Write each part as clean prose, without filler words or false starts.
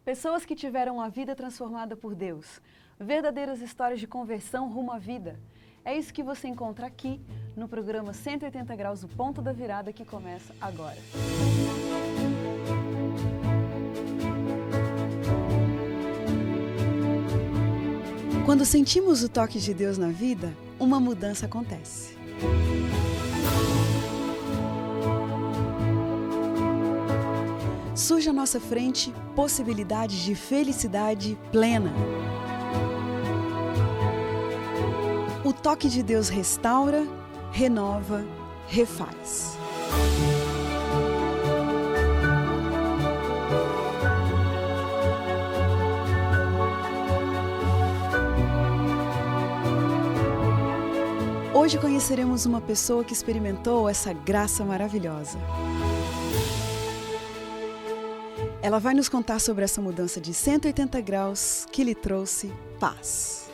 Pessoas que tiveram a vida transformada por Deus. Verdadeiras histórias de conversão rumo à vida. É isso que você encontra aqui no programa 180 Graus, o Ponto da Virada, que começa agora. Quando sentimos o toque de Deus na vida, uma mudança acontece. Surge à nossa frente possibilidades de felicidade plena. O toque de Deus restaura, renova, refaz. Hoje conheceremos uma pessoa que experimentou essa graça maravilhosa. Ela vai nos contar sobre essa mudança de 180 graus que lhe trouxe paz.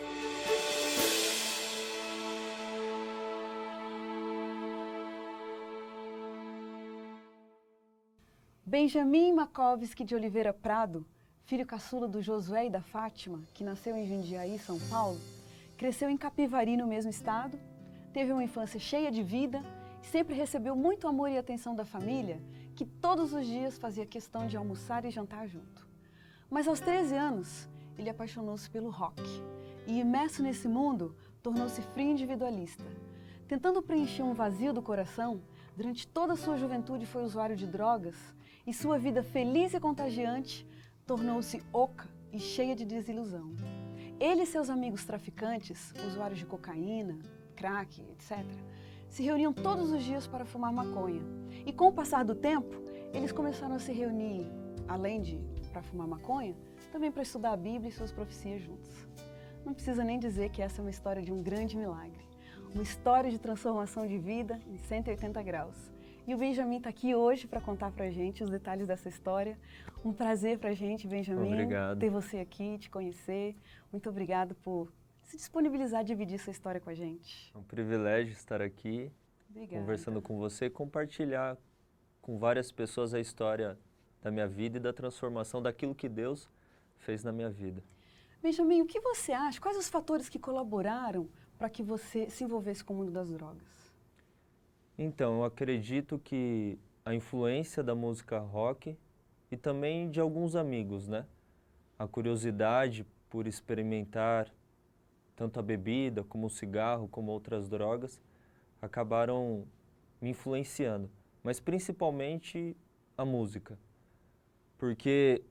Benjamin Makovski de Oliveira Prado, filho caçula do Josué e da Fátima, que nasceu em Jundiaí, São Paulo, cresceu em Capivari, no mesmo estado, teve uma infância cheia de vida e sempre recebeu muito amor e atenção da família, que todos os dias fazia questão de almoçar e jantar junto. Mas aos 13 anos, ele apaixonou-se pelo rock e, imerso nesse mundo, tornou-se frio individualista. Tentando preencher um vazio do coração, durante toda a sua juventude foi usuário de drogas e sua vida feliz e contagiante tornou-se oca e cheia de desilusão. Ele e seus amigos traficantes, usuários de cocaína, crack, etc., se reuniam todos os dias para fumar maconha. E com o passar do tempo, eles começaram a se reunir, além de para fumar maconha, também para estudar a Bíblia e suas profecias juntos. Não precisa nem dizer que essa é uma história de um grande milagre. Uma história de transformação de vida em 180 graus. E o Benjamin está aqui hoje para contar para a gente os detalhes dessa história. Um prazer para a gente, Benjamin, Obrigado. ter você aqui, te conhecer. Muito obrigado por se disponibilizar a dividir sua história com a gente. É um privilégio estar aqui, Obrigada. Conversando com você e compartilhar com várias pessoas a história da minha vida e da transformação daquilo que Deus fez na minha vida. Benjamin, o que você acha? Quais os fatores que colaboraram para que você se envolvesse com o mundo das drogas? Então, eu acredito que a influência da música rock e também de alguns amigos, né? A curiosidade por experimentar tanto a bebida, como o cigarro, como outras drogas, acabaram me influenciando. Mas principalmente a música. Porque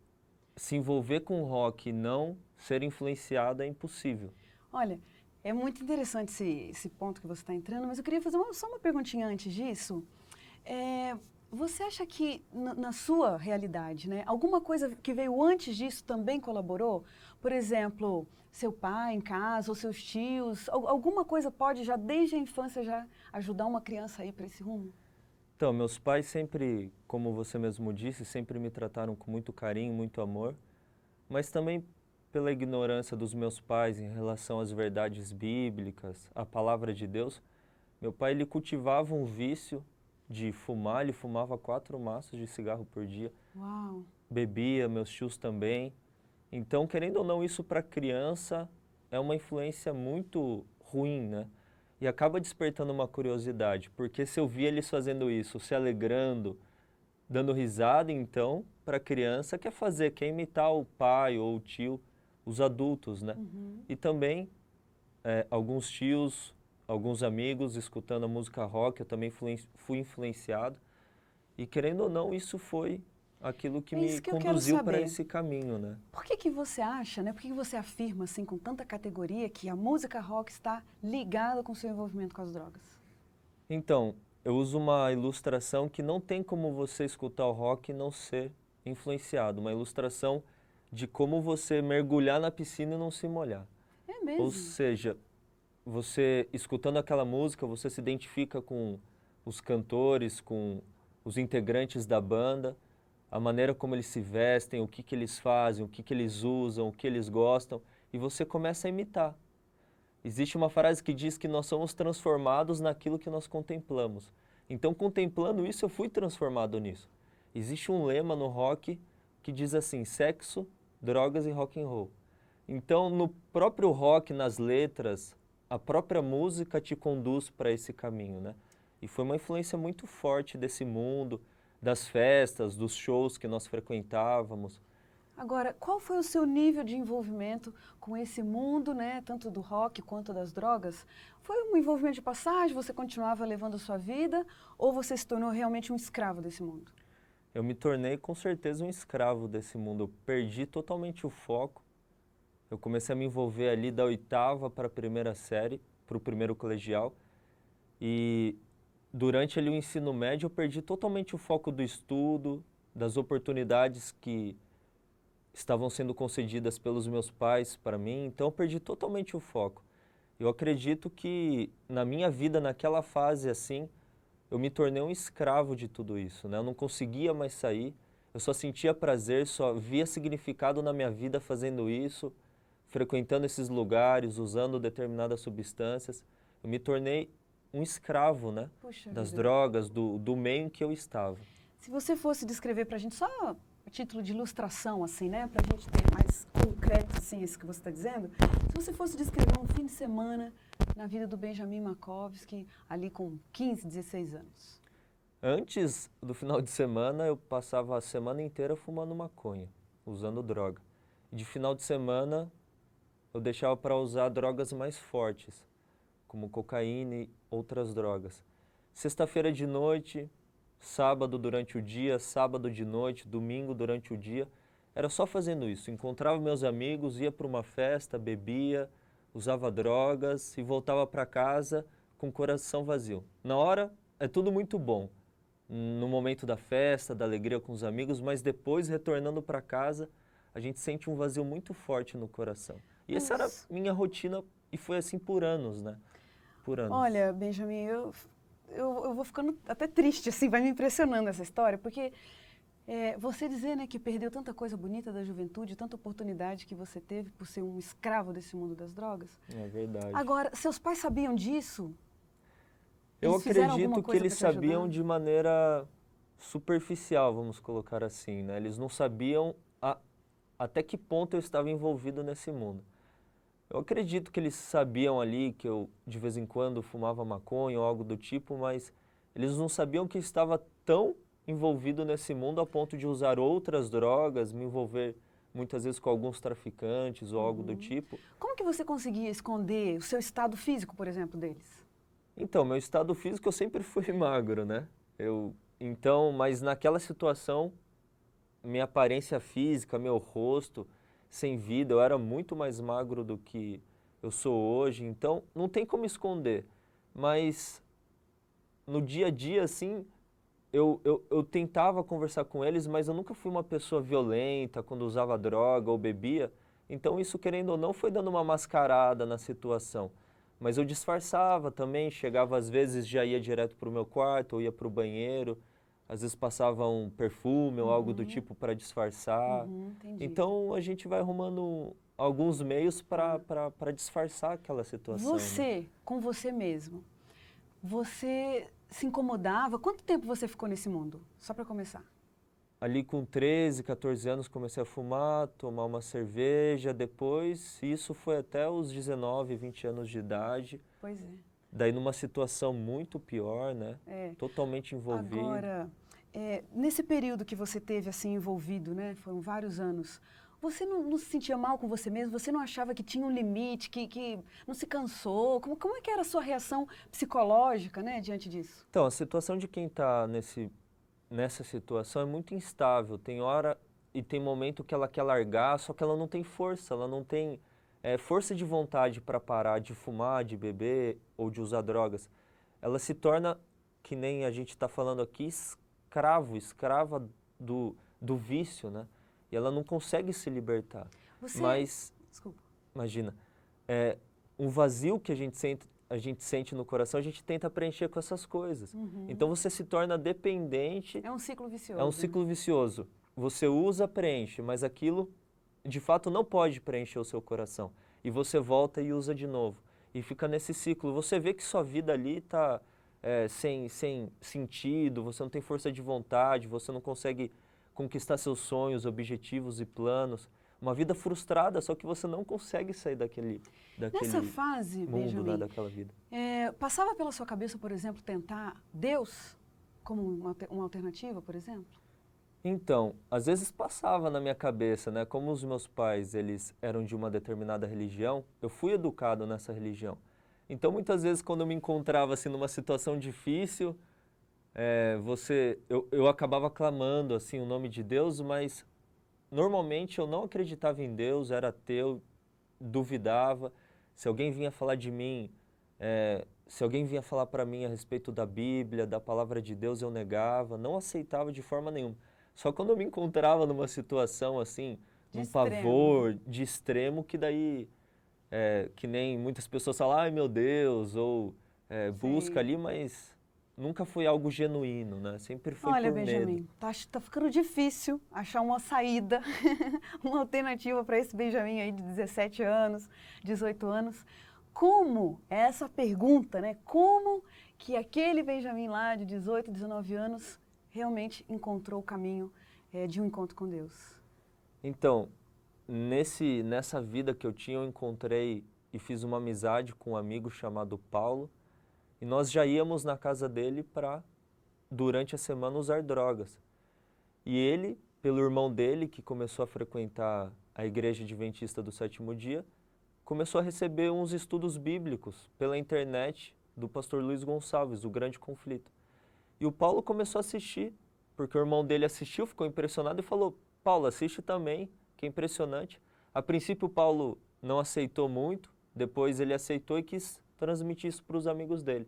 se envolver com rock e não ser influenciado é impossível. Olha, é muito interessante esse ponto que você está entrando, mas eu queria fazer só uma perguntinha antes disso. Você acha que, na sua realidade, né, alguma coisa que veio antes disso também colaborou? Por exemplo, seu pai em casa, ou seus tios, alguma coisa pode já desde a infância já ajudar uma criança a ir para esse rumo? Então, meus pais sempre, como você mesmo disse, sempre me trataram com muito carinho, muito amor, mas também pela ignorância dos meus pais em relação às verdades bíblicas, à palavra de Deus. Meu pai, ele cultivava um vício de fumar, ele fumava 4 maços de cigarro por dia. Uau! Bebia, meus tios também. Então, querendo ou não, isso para criança é uma influência muito ruim, né? E acaba despertando uma curiosidade, porque se eu via eles fazendo isso, se alegrando, dando risada, então, para a criança, quer imitar o pai ou o tio, os adultos, né? Uhum. E também alguns tios, alguns amigos escutando a música rock, eu também fui influenciado. E querendo ou não, isso foi aquilo que me conduziu para esse caminho, né? Por que você acha, né? Por que você afirma assim com tanta categoria que a música rock está ligada com o seu envolvimento com as drogas? Então, eu uso uma ilustração que não tem como você escutar o rock e não ser influenciado. Uma ilustração de como você mergulhar na piscina e não se molhar. É mesmo? Ou seja, você escutando aquela música, você se identifica com os cantores, com os integrantes da banda, a maneira como eles se vestem, o que eles fazem, o que eles usam, o que eles gostam, e você começa a imitar. Existe uma frase que diz que nós somos transformados naquilo que nós contemplamos. Então, contemplando isso, eu fui transformado nisso. Existe um lema no rock que diz assim: sexo, drogas e rock and roll. Então, no próprio rock, nas letras, a própria música te conduz para esse caminho, né? E foi uma influência muito forte desse mundo, das festas, dos shows que nós frequentávamos. Agora, qual foi o seu nível de envolvimento com esse mundo, né, tanto do rock quanto das drogas? Foi um envolvimento de passagem, você continuava levando a sua vida, ou você se tornou realmente um escravo desse mundo? Eu me tornei com certeza um escravo desse mundo, eu perdi totalmente o foco. Eu comecei a me envolver ali da 8ª para a 1ª série, para o 1º colegial. E durante ali o ensino médio eu perdi totalmente o foco do estudo, das oportunidades que estavam sendo concedidas pelos meus pais para mim, então eu perdi totalmente o foco. Eu acredito que na minha vida, naquela fase assim, eu me tornei um escravo de tudo isso, né? Eu não conseguia mais sair, eu só sentia prazer, só via significado na minha vida fazendo isso, frequentando esses lugares, usando determinadas substâncias. Eu me tornei um escravo, né? Puxa Das vida. drogas, do meio em que eu estava. Se você fosse descrever para a gente só a título de ilustração, assim, né, para a gente ter mais concreto, assim, isso que você está dizendo, se você fosse descrever um fim de semana na vida do Benjamin Makovski, ali com 15, 16 anos. Antes do final de semana, eu passava a semana inteira fumando maconha, usando droga. E de final de semana, eu deixava para usar drogas mais fortes, como cocaína e outras drogas. Sexta-feira de noite, sábado durante o dia, sábado de noite, domingo durante o dia, era só fazendo isso. Encontrava meus amigos, ia para uma festa, bebia, usava drogas e voltava para casa com o coração vazio. Na hora, é tudo muito bom. No momento da festa, da alegria com os amigos, mas depois, retornando para casa, a gente sente um vazio muito forte no coração. E essa era a minha rotina e foi assim por anos, né? Por anos. Olha, Benjamin, eu vou ficando até triste, assim, vai me impressionando essa história, porque você dizer, né, que perdeu tanta coisa bonita da juventude, tanta oportunidade que você teve por ser um escravo desse mundo das drogas. É verdade. Agora, seus pais sabiam disso? Eu Eles fizeram acredito alguma que coisa eles pra te sabiam ajudar? de maneira superficial, vamos colocar assim, né? Eles não sabiam até que ponto eu estava envolvido nesse mundo. Eu acredito que eles sabiam ali que eu, de vez em quando, fumava maconha ou algo do tipo, mas eles não sabiam que eu estava tão envolvido nesse mundo a ponto de usar outras drogas, me envolver muitas vezes com alguns traficantes ou algo do tipo. Como que você conseguia esconder o seu estado físico, por exemplo, deles? Então, meu estado físico eu sempre fui magro, né? Então, mas naquela situação, minha aparência física, meu rosto, sem vida, eu era muito mais magro do que eu sou hoje, então não tem como esconder. Mas no dia a dia, assim, eu tentava conversar com eles, mas eu nunca fui uma pessoa violenta quando usava droga ou bebia, então isso, querendo ou não, foi dando uma mascarada na situação. Mas eu disfarçava também, chegava às vezes, já ia direto para o meu quarto, ou ia para o banheiro, às vezes passava um perfume ou algo do tipo para disfarçar. Entendi. Então a gente vai arrumando alguns meios para disfarçar aquela situação. Né? Você, com você mesmo, você se incomodava? Quanto tempo você ficou nesse mundo? Só para começar. Ali com 13, 14 anos comecei a fumar, tomar uma cerveja, depois isso foi até os 19, 20 anos de idade. Pois é. Daí numa situação muito pior, né? É. Totalmente envolvido. Agora, nesse período que você teve assim envolvido, né? Foram vários anos. Você não se sentia mal com você mesmo? Você não achava que tinha um limite, que não se cansou? Como é que era a sua reação psicológica, né, diante disso? Então, a situação de quem está nessa situação é muito instável. Tem hora e tem momento que ela quer largar, só que ela não tem força, ela não tem força de vontade para parar de fumar, de beber ou de usar drogas. Ela se torna, que nem a gente está falando aqui, escrava do vício, né? E ela não consegue se libertar. Mas, desculpa. imagina, um vazio que a gente sente no coração, a gente tenta preencher com essas coisas. Então você se torna dependente. É um ciclo vicioso. É um ciclo vicioso. Você usa, preenche, mas aquilo, de fato, não pode preencher o seu coração. E você volta e usa de novo. E fica nesse ciclo. Você vê que sua vida ali está sem sentido, você não tem força de vontade, você não consegue conquistar seus sonhos, objetivos e planos. uma vida frustrada, ssó que você não consegue sair daquele Nessa fase, mundo, Benjamin, né, daquela vida. Passava pela sua cabeça, por exemplo, tentar Deus como uma alternativa, por exemplo? Então, às vezes passava na minha cabeça, né? Como os meus pais, eles eram de uma determinada religião, eu fui educado nessa religião. Então, muitas vezes, quando eu me encontrava assim numa situação difícil, eu acabava clamando assim o nome de Deus, mas normalmente eu não acreditava em Deus, era ateu, duvidava. Se alguém vinha falar de mim, se alguém vinha falar para mim a respeito da Bíblia, da palavra de Deus, eu negava, não aceitava de forma nenhuma. Só quando eu me encontrava numa situação assim, num pavor de extremo, que daí, que nem muitas pessoas falam, ai meu Deus, ou busca ali, mas nunca foi algo genuíno, né? Sempre foi por medo. Olha, Benjamin, tá ficando difícil achar uma saída, uma alternativa para esse Benjamin aí de 17 anos, 18 anos. Como, essa pergunta, né? Como que aquele Benjamin lá de 18, 19 anos realmente encontrou o caminho de um encontro com Deus? Então, nessa vida que eu tinha, eu encontrei e fiz uma amizade com um amigo chamado Paulo, e nós já íamos na casa dele para, durante a semana, usar drogas. E ele, pelo irmão dele, que começou a frequentar a Igreja Adventista do Sétimo Dia, começou a receber uns estudos bíblicos pela internet do pastor Luiz Gonçalves, do Grande Conflito. E o Paulo começou a assistir, porque o irmão dele assistiu, ficou impressionado e falou, Paulo, assiste também, que é impressionante. A princípio o Paulo não aceitou muito, depois ele aceitou e quis transmitir isso para os amigos dele.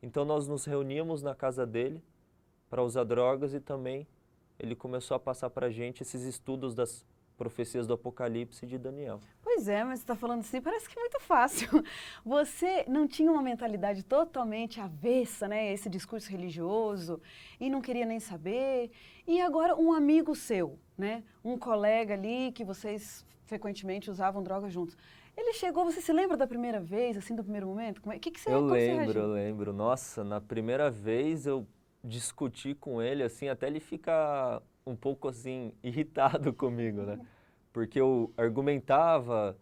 Então nós nos reuníamos na casa dele para usar drogas e também ele começou a passar para a gente esses estudos das profecias do Apocalipse de Daniel. Pois é, mas você está falando assim, parece que é muito fácil. Você não tinha uma mentalidade totalmente avessa, né, esse discurso religioso, e não queria nem saber. E agora um amigo seu, né, um colega ali que vocês frequentemente usavam drogas juntos. Ele chegou, você se lembra da primeira vez, assim, do primeiro momento? O que você Eu lembro. Nossa, na primeira vez eu discuti com ele, assim, até ele ficar um pouco, assim, irritado comigo, né? Porque eu argumentava,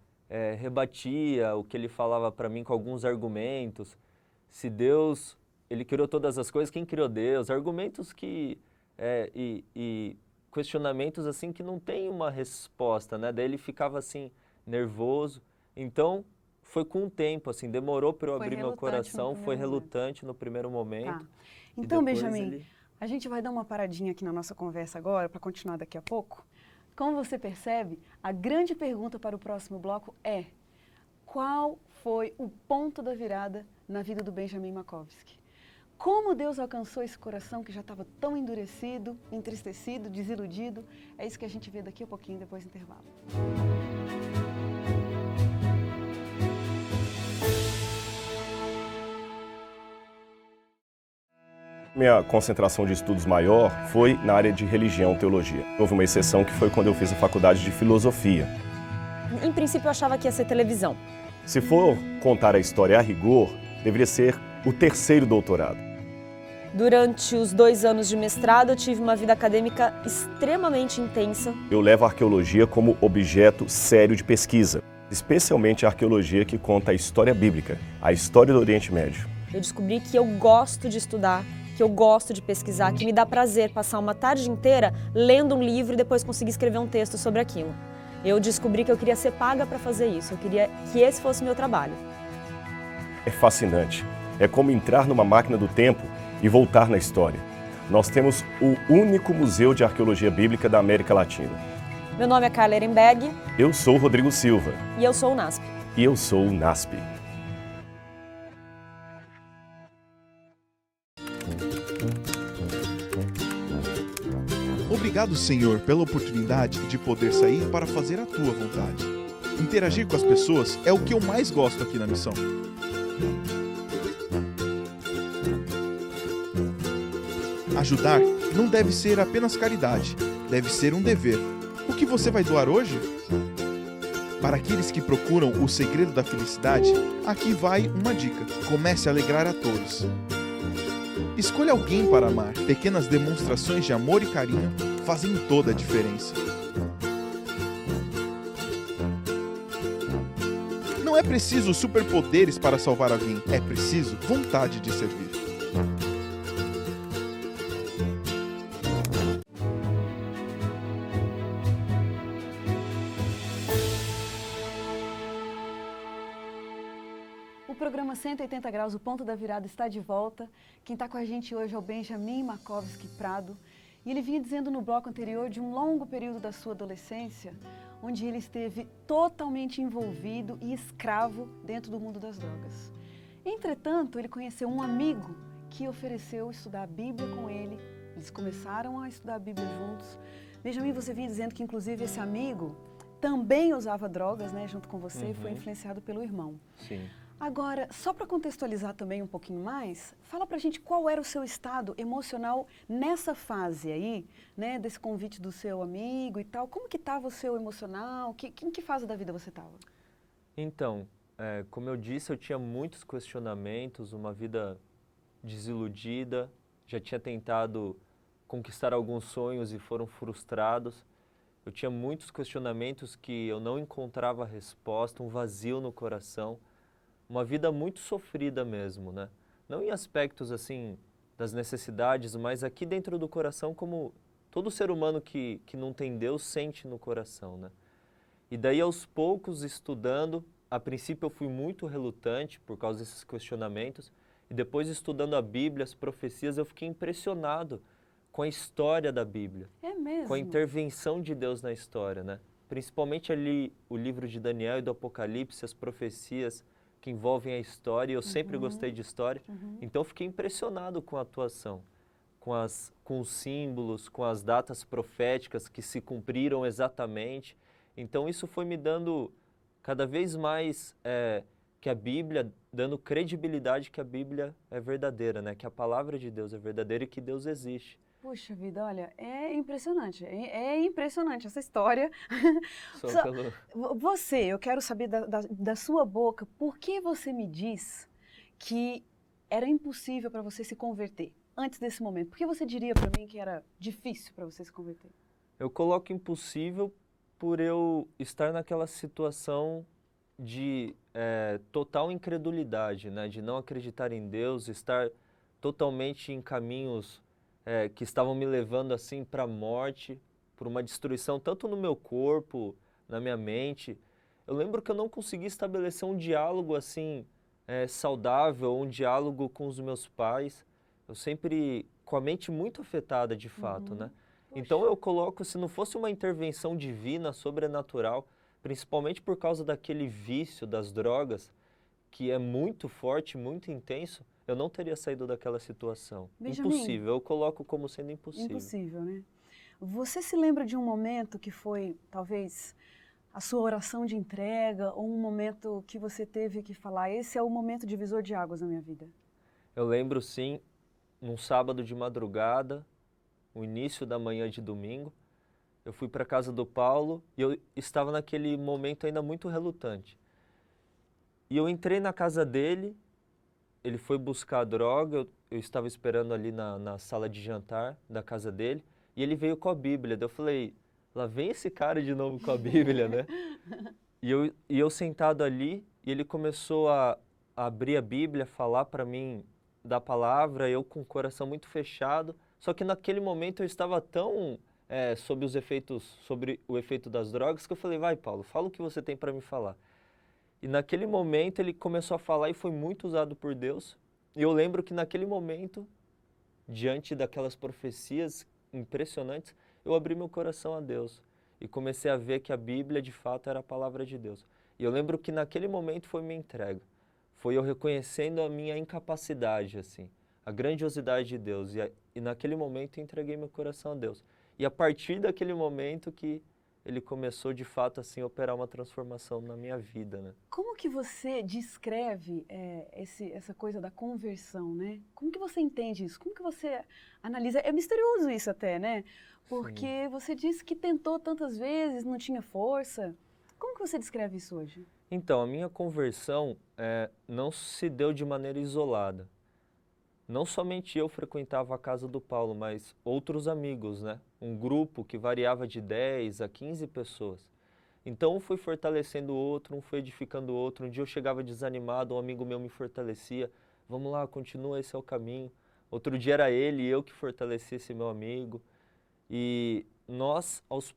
rebatia o que ele falava para mim com alguns argumentos. Se Deus, ele criou todas as coisas, quem criou Deus? Argumentos que, e questionamentos, assim, que não tem uma resposta, né? Daí ele ficava, assim, nervoso. Então, foi com o tempo, assim, demorou para eu abrir meu coração, foi relutante no primeiro momento. Tá. Então, Benjamin, a gente vai dar uma paradinha aqui na nossa conversa agora, para continuar daqui a pouco. Como você percebe, a grande pergunta para o próximo bloco é: qual foi o ponto da virada na vida do Benjamin Makovski? Como Deus alcançou esse coração que já estava tão endurecido, entristecido, desiludido? É isso que a gente vê daqui a pouquinho, depois do intervalo. Minha concentração de estudos maior foi na área de religião e teologia. Houve uma exceção que foi quando eu fiz a faculdade de filosofia. Em princípio, eu achava que ia ser televisão. Se for contar a história a rigor, deveria ser o terceiro doutorado. Durante os 2 anos de mestrado, eu tive uma vida acadêmica extremamente intensa. Eu levo a arqueologia como objeto sério de pesquisa, especialmente a arqueologia que conta a história bíblica, a história do Oriente Médio. Eu descobri que eu gosto de estudar, que eu gosto de pesquisar, que me dá prazer passar uma tarde inteira lendo um livro e depois conseguir escrever um texto sobre aquilo. Eu descobri que eu queria ser paga para fazer isso, eu queria que esse fosse o meu trabalho. É fascinante. É como entrar numa máquina do tempo e voltar na história. Nós temos o único museu de arqueologia bíblica da América Latina. Meu nome é Carla Ehrenberg. Eu sou o Rodrigo Silva. E eu sou o NASP. E eu sou o NASP. Obrigado, Senhor, pela oportunidade de poder sair para fazer a Tua vontade. Interagir com as pessoas é o que eu mais gosto aqui na missão. Ajudar não deve ser apenas caridade, deve ser um dever. O que você vai doar hoje? Para aqueles que procuram o segredo da felicidade, aqui vai uma dica: comece a alegrar a todos. Escolha alguém para amar. Pequenas demonstrações de amor e carinho fazem toda a diferença. Não é preciso superpoderes para salvar alguém, é preciso vontade de servir. O programa 180 Graus, o Ponto da Virada, está de volta. Quem está com a gente hoje é o Benjamin Makovski Prado. E ele vinha dizendo no bloco anterior de um longo período da sua adolescência, onde ele esteve totalmente envolvido e escravo dentro do mundo das drogas. Entretanto, ele conheceu um amigo que ofereceu estudar a Bíblia com ele. Eles começaram a estudar a Bíblia juntos. Benjamin, você vinha dizendo que, inclusive, esse amigo também usava drogas, né, junto com você, e foi influenciado pelo irmão. Sim. Agora, só para contextualizar também um pouquinho mais, fala pra gente qual era o seu estado emocional nessa fase aí, né, desse convite do seu amigo e tal. Como que estava o seu emocional? Em que fase da vida você estava? Então, como eu disse, eu tinha muitos questionamentos, uma vida desiludida, já tinha tentado conquistar alguns sonhos e foram frustrados. Eu tinha muitos questionamentos que eu não encontrava resposta, um vazio no coração. Uma vida muito sofrida mesmo, né? Não em aspectos, assim, das necessidades, mas aqui dentro do coração, como todo ser humano que não tem Deus sente no coração, né? E daí, aos poucos, estudando, a princípio eu fui muito relutante por causa desses questionamentos, e depois estudando a Bíblia, as profecias, eu fiquei impressionado com a história da Bíblia. É mesmo? Com a intervenção de Deus na história, né? Principalmente ali o livro de Daniel e do Apocalipse, as profecias que envolvem a história, e eu sempre gostei de história, então eu fiquei impressionado com a atuação, com os símbolos, com as datas proféticas que se cumpriram exatamente. Então isso foi me dando cada vez mais que a Bíblia, dando credibilidade que a Bíblia é verdadeira, né? Que a palavra de Deus é verdadeira e que Deus existe. Puxa vida, olha, é impressionante, é impressionante essa história. Você, eu quero saber da sua boca, por que você me diz que era impossível para você se converter antes desse momento? Por que você diria para mim que era difícil para você se converter? Eu coloco impossível por eu estar naquela situação de total incredulidade, né? De não acreditar em Deus, estar totalmente em caminhos que estavam me levando assim para a morte, para uma destruição tanto no meu corpo, na minha mente. Eu lembro que eu não consegui estabelecer um diálogo assim saudável, um diálogo com os meus pais. Eu sempre com a mente muito afetada de fato, né? Poxa. Então eu coloco, se não fosse uma intervenção divina, sobrenatural, principalmente por causa daquele vício das drogas, que é muito forte, muito intenso, eu não teria saído daquela situação. Benjamin, impossível, eu coloco como sendo impossível. Impossível, né? Você se lembra de um momento que foi, talvez, a sua oração de entrega, ou um momento que você teve que falar, esse é o momento divisor de águas na minha vida? Eu lembro sim, num sábado de madrugada, o início da manhã de domingo, eu fui para a casa do Paulo e eu estava naquele momento ainda muito relutante. E eu entrei na casa dele, ele foi buscar a droga, eu estava esperando ali na sala de jantar da casa dele, e ele veio com a Bíblia. Daí eu falei, lá vem esse cara de novo com a Bíblia, né? E eu sentado ali, e ele começou a abrir a Bíblia, falar para mim da palavra, eu com o coração muito fechado. Só que naquele momento eu estava tão sobre o efeito das drogas que eu falei, vai Paulo, fala o que você tem para me falar. E naquele momento ele começou a falar e foi muito usado por Deus. E eu lembro que naquele momento, diante daquelas profecias impressionantes, eu abri meu coração a Deus e comecei a ver que a Bíblia de fato era a palavra de Deus. E eu lembro que naquele momento foi minha entrega. Foi eu reconhecendo a minha incapacidade, assim, a grandiosidade de Deus. E naquele momento eu entreguei meu coração a Deus. E a partir daquele momento que ele começou de fato assim a operar uma transformação na minha vida, né? Como que você descreve essa coisa da conversão, né? Como que você entende isso? Como que você analisa? É misterioso isso até, né? Porque Sim. Você disse que tentou tantas vezes, não tinha força. Como que você descreve isso hoje? Então, a minha conversão não se deu de maneira isolada. Não somente eu frequentava a casa do Paulo, mas outros amigos, né? Um grupo que variava de 10 a 15 pessoas. Então um foi fortalecendo o outro, um foi edificando o outro. Um dia eu chegava desanimado, um amigo meu me fortalecia. Vamos lá, continua, esse é o caminho. Outro dia era ele e eu que fortalecia esse meu amigo. E nós, aos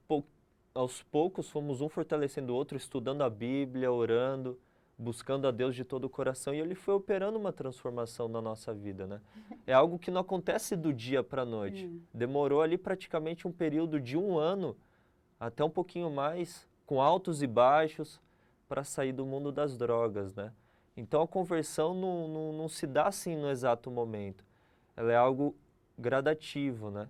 poucos, fomos um fortalecendo o outro, estudando a Bíblia, orando, buscando a Deus de todo o coração. E ele foi operando uma transformação na nossa vida, né? É algo que não acontece do dia para a noite. Demorou ali praticamente um período de 1 ano, até um pouquinho mais, com altos e baixos, para sair do mundo das drogas, né? Então a conversão não se dá assim no exato momento. Ela é algo gradativo, né?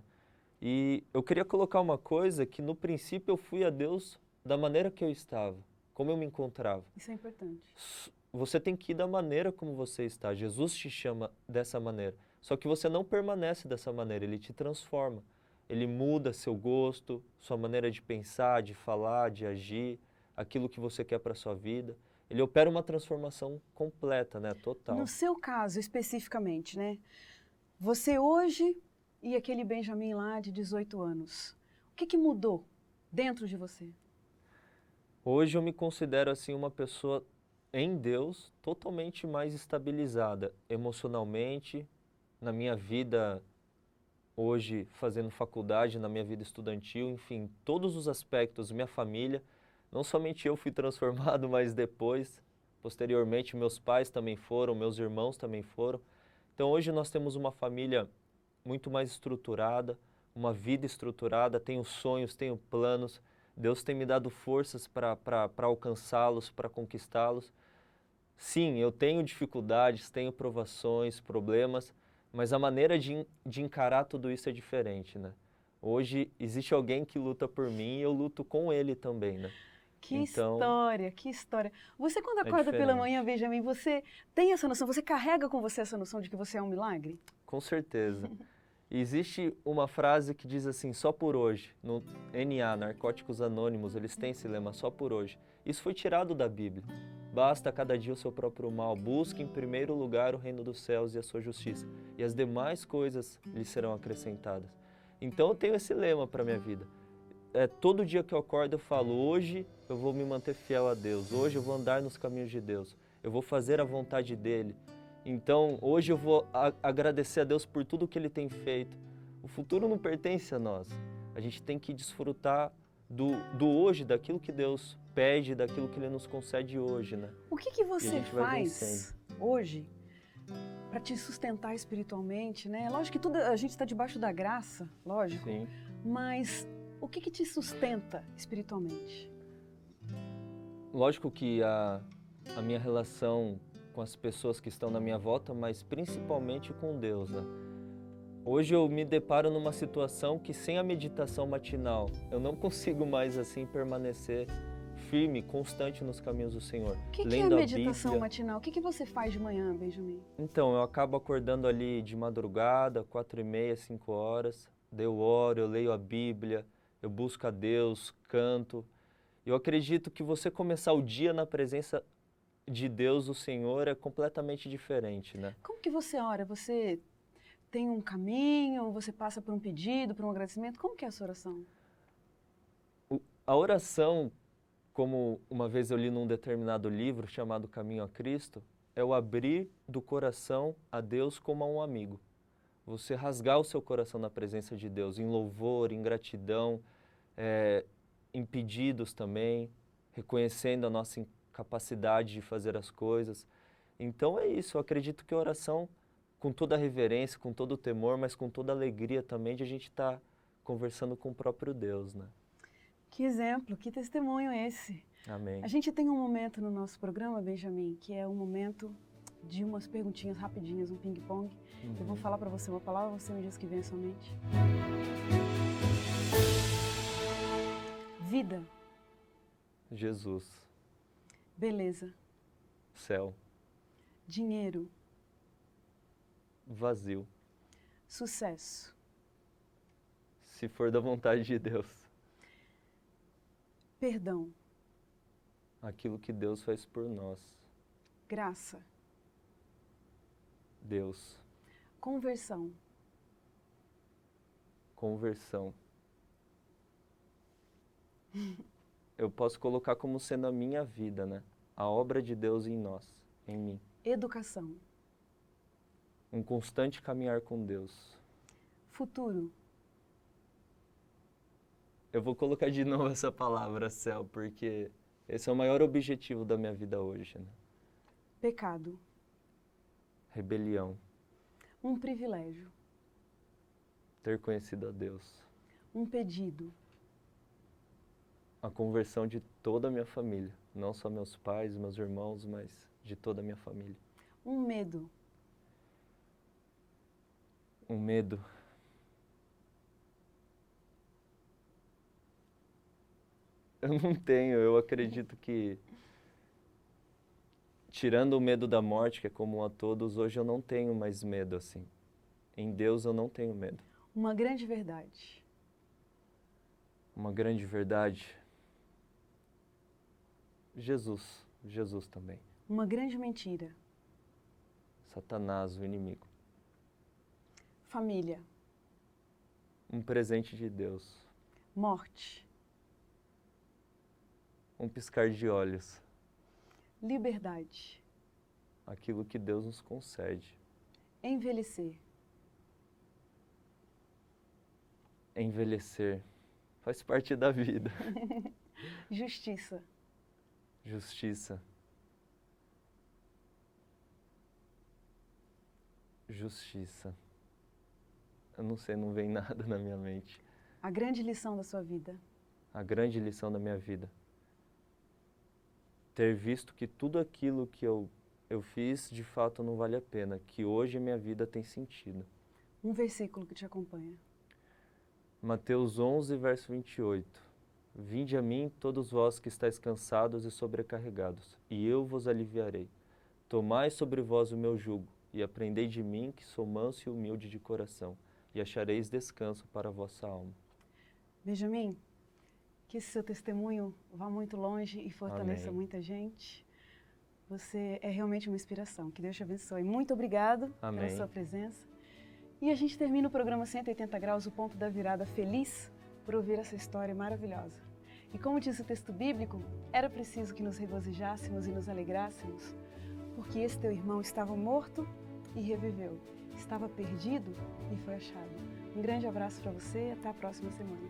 E eu queria colocar uma coisa que no princípio eu fui a Deus da maneira que eu estava, como eu me encontrava. Isso é importante. Você tem que ir da maneira como você está. Jesus te chama dessa maneira. Só que você não permanece dessa maneira, ele te transforma. Ele muda seu gosto, sua maneira de pensar, de falar, de agir, aquilo que você quer para a sua vida. Ele opera uma transformação completa, né? Total. No seu caso, especificamente, né? Você hoje e aquele Benjamin lá de 18 anos, o que mudou dentro de você? Hoje eu me considero assim uma pessoa em Deus totalmente mais estabilizada emocionalmente, na minha vida hoje fazendo faculdade, na minha vida estudantil, enfim, todos os aspectos, minha família, não somente eu fui transformado, mas depois, posteriormente, meus pais também foram, meus irmãos também foram. Então hoje nós temos uma família muito mais estruturada, uma vida estruturada, tenho sonhos, tenho planos, Deus tem me dado forças para alcançá-los, para conquistá-los. Sim, eu tenho dificuldades, tenho provações, problemas, mas a maneira de encarar tudo isso é diferente, né? Hoje existe alguém que luta por mim e eu luto com ele também, né? Que Então, história, que história. Você quando acorda pela diferente. manhã, Benjamin, você tem essa noção, você carrega com você essa noção de que você é um milagre? Com certeza. E existe uma frase que diz assim, só por hoje, no NA, Narcóticos Anônimos, eles têm esse lema, só por hoje. Isso foi tirado da Bíblia. Basta cada dia o seu próprio mal, busque em primeiro lugar o reino dos céus e a sua justiça, e as demais coisas lhe serão acrescentadas. Então eu tenho esse lema para a minha vida. Todo dia que eu acordo eu falo, hoje eu vou me manter fiel a Deus, hoje eu vou andar nos caminhos de Deus, eu vou fazer a vontade dEle. Então, hoje eu vou agradecer a Deus por tudo que Ele tem feito. O futuro não pertence a nós. A gente tem que desfrutar do hoje, daquilo que Deus pede, daquilo que Ele nos concede hoje, né? O que você gente vai faz hoje para te sustentar espiritualmente, né? Lógico que a gente está debaixo da graça, lógico, Sim. mas o que te sustenta espiritualmente? Lógico que a minha relação com as pessoas que estão na minha volta, mas principalmente com Deus, né? Hoje eu me deparo numa situação que sem a meditação matinal, eu não consigo mais assim permanecer firme, constante nos caminhos do Senhor. O que é a Lendo a meditação Bíblia. matinal? O que você faz de manhã, Benjamin? Então, eu acabo acordando ali de madrugada, 4h30, 5 horas, daí eu oro, eu leio a Bíblia, eu busco a Deus, canto. Eu acredito que você começar o dia na presença de Deus, o Senhor, é completamente diferente, né? Como que você ora? Você tem um caminho? Você passa por um pedido, por um agradecimento? Como que é a sua oração? A oração, como uma vez eu li num determinado livro chamado Caminho a Cristo, é o abrir do coração a Deus como a um amigo. Você rasgar o seu coração na presença de Deus, em louvor, em gratidão, em pedidos também, reconhecendo a nossa capacidade de fazer as coisas. Então é isso, eu acredito que a oração, com toda a reverência, com todo o temor, mas com toda a alegria também de a gente estar conversando com o próprio Deus, né? Que exemplo, que testemunho esse. Amém. A gente tem um momento no nosso programa, Benjamin, que é um momento de umas perguntinhas rapidinhas, um ping-pong. Eu vou falar para você uma palavra, você me diz que vem à sua mente. Vida. Jesus. Beleza. Céu. Dinheiro. Vazio. Sucesso. Se for da vontade de Deus. Perdão. Aquilo que Deus faz por nós. Graça. Deus. Conversão. Conversão. eu posso colocar como sendo a minha vida, né? A obra de Deus em nós, em mim. Educação. Um constante caminhar com Deus. Futuro. Eu vou colocar de novo essa palavra, céu, porque esse é o maior objetivo da minha vida hoje, né? Pecado. Rebelião. Um privilégio. Ter conhecido a Deus. Um pedido. A conversão de toda a minha família. Não só meus pais, meus irmãos, mas de toda a minha família. Um medo. Um medo. Eu não tenho, eu acredito que, tirando o medo da morte, que é comum a todos, hoje eu não tenho mais medo, assim. Em Deus eu não tenho medo. Uma grande verdade. Uma grande verdade. Jesus, Jesus também. Uma grande mentira. Satanás, o inimigo. Família. Um presente de Deus. Morte. Um piscar de olhos. Liberdade. Aquilo que Deus nos concede. Envelhecer. Envelhecer. Faz parte da vida. Justiça. Justiça. Justiça. Eu não sei, não vem nada na minha mente. A grande lição da sua vida. A grande lição da minha vida. Ter visto que tudo aquilo que eu fiz, de fato, não vale a pena. Que hoje a minha vida tem sentido. Um versículo que te acompanha. Mateus 11, verso 28. Vinde a mim, todos vós que estáis cansados e sobrecarregados, e eu vos aliviarei. Tomai sobre vós o meu jugo, e aprendei de mim, que sou manso e humilde de coração, e achareis descanso para a vossa alma. Benjamin, que esse seu testemunho vá muito longe e fortaleça Amém. muita gente. Você é realmente uma inspiração. Que Deus te abençoe. Muito obrigado pela Amém. sua presença. E a gente termina o programa 180 Graus, o ponto da virada, feliz por ouvir essa história maravilhosa. E como diz o texto bíblico, era preciso que nos regozijássemos e nos alegrássemos, porque esse teu irmão estava morto e reviveu, estava perdido e foi achado. Um grande abraço para você e até a próxima semana.